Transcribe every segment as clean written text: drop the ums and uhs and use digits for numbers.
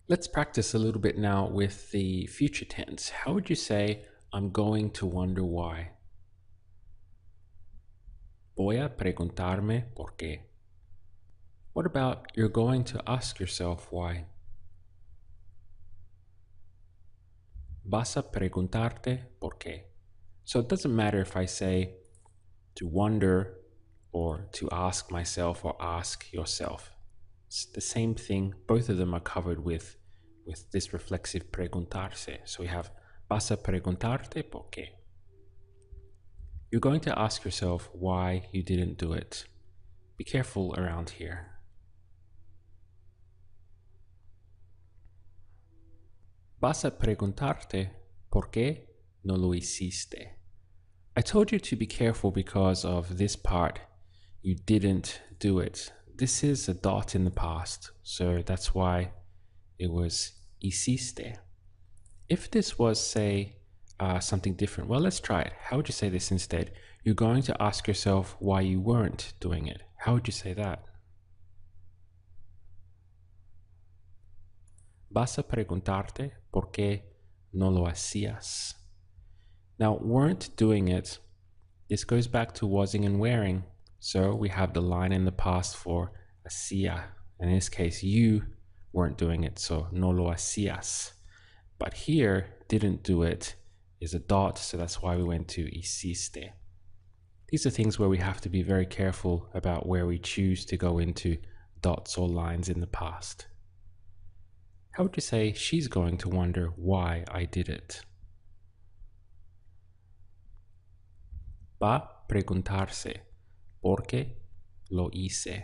Let's practice a little bit now with the future tense. How would you say, I'm going to wonder why? Voy a preguntarme por qué. What about you're going to ask yourself why? Vas a preguntarte por qué. So it doesn't matter if I say to wonder or to ask myself or ask yourself. It's the same thing. Both of them are covered with this reflexive preguntarse. So we have vas a preguntarte por qué. You're going to ask yourself why you didn't do it. Be careful around here. Vas a preguntarte por qué no lo hiciste. I told you to be careful because of this part. You didn't do it. This is a dot in the past, so that's why it was hiciste. If this was, say, something different, well, let's try it. How would you say this instead? You're going to ask yourself why you weren't doing it. How would you say that? Vas a preguntarte por qué no lo hacías. Now, weren't doing it, this goes back to wasing and wearing. So we have the line in the past for hacía. In this case, you weren't doing it, so no lo hacías. But here, didn't do it is a dot, so that's why we went to hiciste. These are things where we have to be very careful about where we choose to go into dots or lines in the past. How would you say she's going to wonder why I did it? Va a preguntarse por qué lo hice.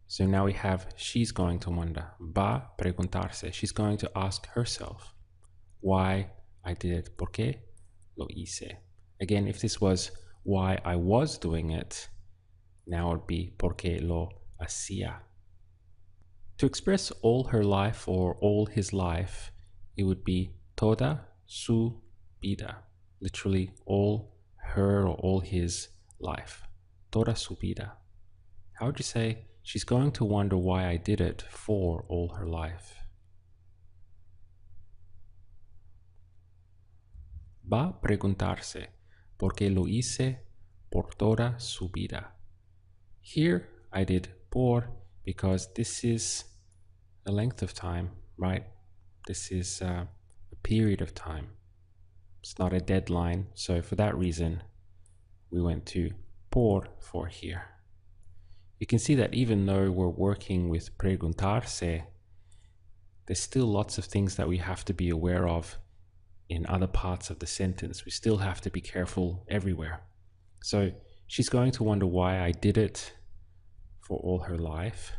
So now we have she's going to wonder. Va a preguntarse. She's going to ask herself why I did it. ¿Por qué lo hice? Again, if this was why I was doing it, now it would be por qué lo hacía. To express all her life or all his life, it would be toda su vida. Literally all her or all his life. Toda su vida. How would you say she's going to wonder why I did it for all her life? Va a preguntarse por qué lo hice por toda su vida. Here I did por because this is a length of time, right? This is a period of time. It's not a deadline, so for that reason, we went to por for here. You can see that even though we're working with preguntarse, there's still lots of things that we have to be aware of in other parts of the sentence. We still have to be careful everywhere. So she's going to wonder why I did it for all her life.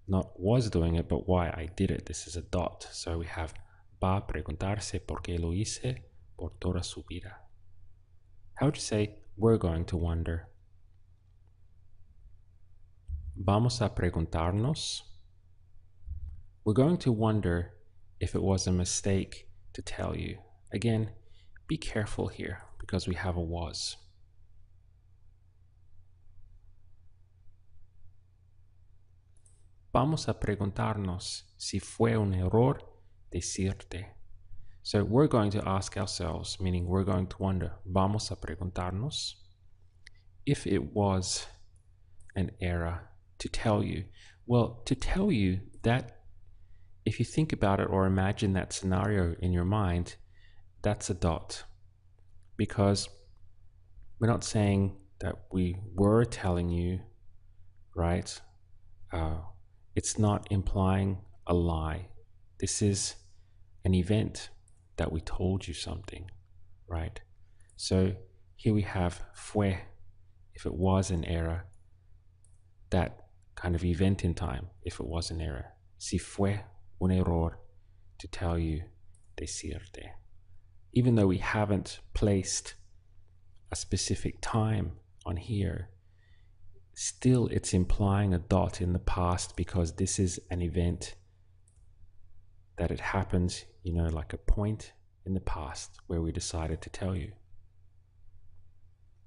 Not was doing it, but why I did it. This is a dot. So we have va a preguntarse por qué lo hice por toda su vida. How would you say we're going to wonder? Vamos a preguntarnos. We're going to wonder if it was a mistake to tell you. Again, be careful here because we have a was. Vamos a preguntarnos si fue un error decirte. So we're going to ask ourselves, meaning we're going to wonder, vamos a preguntarnos, if it was an error to tell you. Well, to tell you that, if you think about it or imagine that scenario in your mind, that's a dot. Because we're not saying that we were telling you, right? It's not implying a lie. This is an event that we told you something, right? So here we have fue, if it was an error, that kind of event in time, if it was an error. Si fue un error to tell you, decirte. Even though we haven't placed a specific time on here, still it's implying a dot in the past because this is an event that it happens, like a point in the past where we decided to tell you.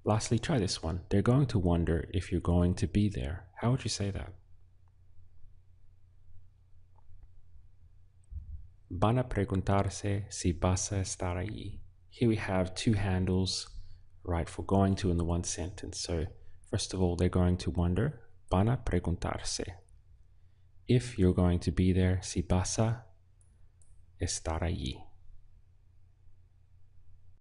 Lastly, try this one. They're going to wonder if you're going to be there. How would you say that? Van a preguntarse si vas a estar allí. Here we have two handles, right, for going to in the one sentence. So first of all, they're going to wonder. Van a preguntarse. If you're going to be there, si vas a estar allí.